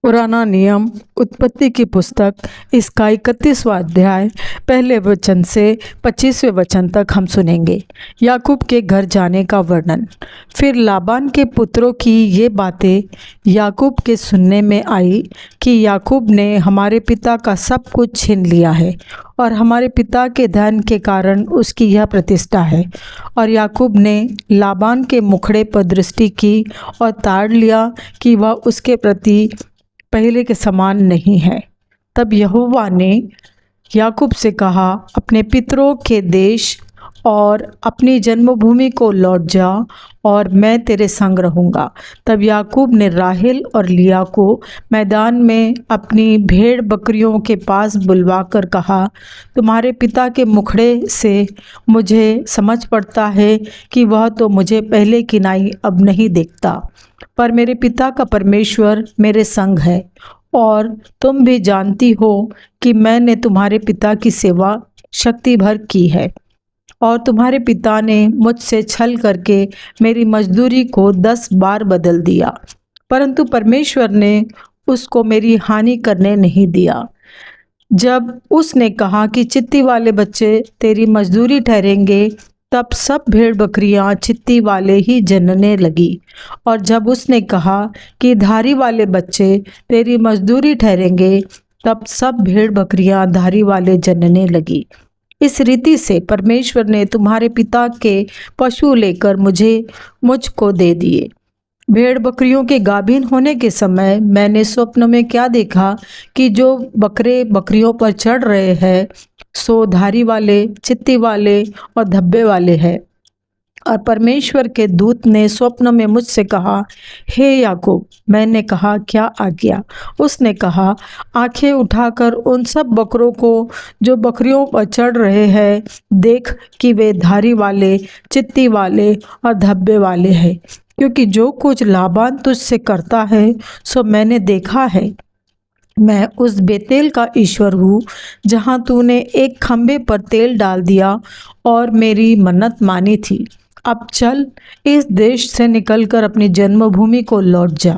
पुराना नियम उत्पत्ति की पुस्तक इसका 31वां अध्याय पहले वचन से 25वें वचन तक हम सुनेंगे। याकूब के घर जाने का वर्णन। फिर लाबान के पुत्रों की ये बातें याकूब के सुनने में आई कि याकूब ने हमारे पिता का सब कुछ छीन लिया है और हमारे पिता के धन के कारण उसकी यह प्रतिष्ठा है। और याकूब ने लाबान के मुखड़े पर दृष्टि की और ताड़ लिया कि वह उसके प्रति पहले के समान नहीं है। तब यहोवा ने याकूब से कहा, अपने पितरों के देश और अपनी जन्मभूमि को लौट जा और मैं तेरे संग रहूँगा। तब याकूब ने राहेल और लिया को मैदान में अपनी भेड़ बकरियों के पास बुलवाकर कहा, तुम्हारे पिता के मुखड़े से मुझे समझ पड़ता है कि वह तो मुझे पहले की नाई अब नहीं देखता, पर मेरे पिता का परमेश्वर मेरे संग है। और तुम भी जानती हो कि मैंने तुम्हारे पिता की सेवा शक्ति भर की है और तुम्हारे पिता ने मुझसे छल करके मेरी मजदूरी को 10 बार बदल दिया, परंतु परमेश्वर ने उसको मेरी हानि करने नहीं दिया। जब उसने कहा कि चित्ती वाले बच्चे तेरी मजदूरी ठहरेंगे, तब सब भेड़ बकरियां चित्ती वाले ही जनने लगी। और जब उसने कहा कि धारी वाले बच्चे तेरी मजदूरी ठहरेंगे, तब सब भेड़ बकरियां धारी वाले जनने लगी। इस रीति से परमेश्वर ने तुम्हारे पिता के पशु लेकर मुझको दे दिए। भेड़ बकरियों के गाभिन होने के समय मैंने स्वप्न में क्या देखा कि जो बकरे बकरियों पर चढ़ रहे हैं सो धारी वाले, चित्ती वाले और धब्बे वाले हैं। और परमेश्वर के दूत ने स्वप्न में मुझसे कहा, हे याकूब। मैंने कहा, क्या आज्ञा? उसने कहा, आंखें उठाकर उन सब बकरों को जो बकरियों पर चढ़ रहे हैं देख कि वे धारी वाले, चित्ती वाले और धब्बे वाले हैं, क्योंकि जो कुछ लाबान तुझसे करता है सो मैंने देखा है। मैं उस बेतेल का ईश्वर हूँ जहाँ तूने एक खंबे पर तेल डाल दिया और मेरी मन्नत मानी थी। अब चल, इस देश से निकलकर अपनी जन्मभूमि को लौट जा।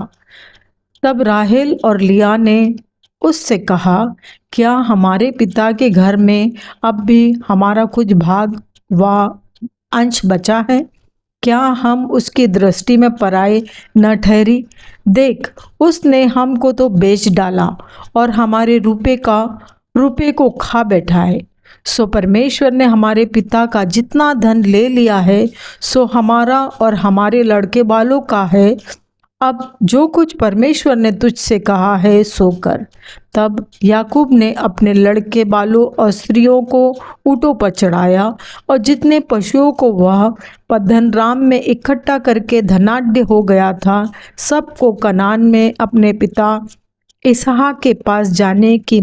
तब राहेल और लिया ने उससे कहा, क्या हमारे पिता के घर में अब भी हमारा कुछ भाग व अंश बचा है? क्या हम उसकी दृष्टि में पराए न ठहरी? देख, उसने हमको तो बेच डाला और हमारे रुपये को खा बैठा है। सो परमेश्वर ने हमारे पिता का जितना धन ले लिया है सो हमारा और हमारे लड़के बालों का है। अब जो कुछ परमेश्वर ने तुझसे कहा है सो कर। तब याकूब ने अपने लड़के बालों और स्त्रियों को ऊँटों पर चढ़ाया और जितने पशुओं को वह पद्दनराम में इकट्ठा करके धनाढ्य हो गया था, सबको कनान में अपने पिता इसहाक के पास जाने की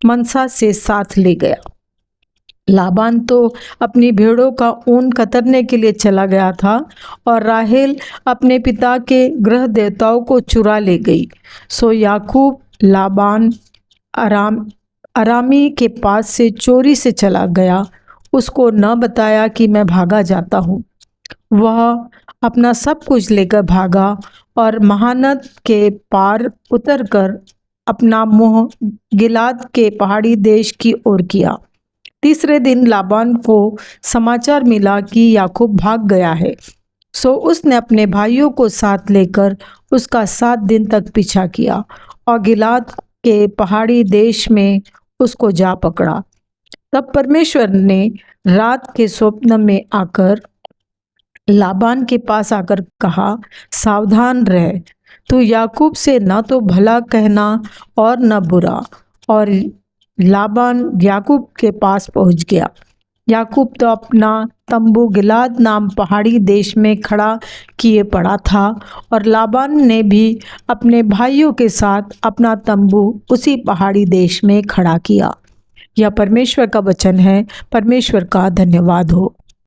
मनसा से साथ ले गया। लाबान तो अपनी भेड़ों का ऊन कतरने के लिए चला गया था और राहेल अपने पिता के गृह देवताओं को चुरा ले गई। सो याकूब लाबान अरामी के पास से चोरी से चला गया, उसको न बताया कि मैं भागा जाता हूँ। वह अपना सब कुछ लेकर भागा और महानद के पार उतरकर अपना मुंह गिलाद के पहाड़ी देश की ओर किया। तीसरे दिन लाबान को समाचार मिला कि याकूब भाग गया है। सो उसने अपने भाइयों को साथ लेकर उसका 7 दिन तक पीछा किया और गिलाद के पहाड़ी देश में उसको जा पकड़ा। तब परमेश्वर ने रात के स्वप्न में आकर लाबान के पास आकर कहा, सावधान रह, तू याकूब से न तो भला कहना और न बुरा। और लाबान याकूब के पास पहुंच गया। याकूब तो अपना तंबू गिलाद नाम पहाड़ी देश में खड़ा किए पड़ा था और लाबान ने भी अपने भाइयों के साथ अपना तंबू उसी पहाड़ी देश में खड़ा किया। यह परमेश्वर का वचन है। परमेश्वर का धन्यवाद हो।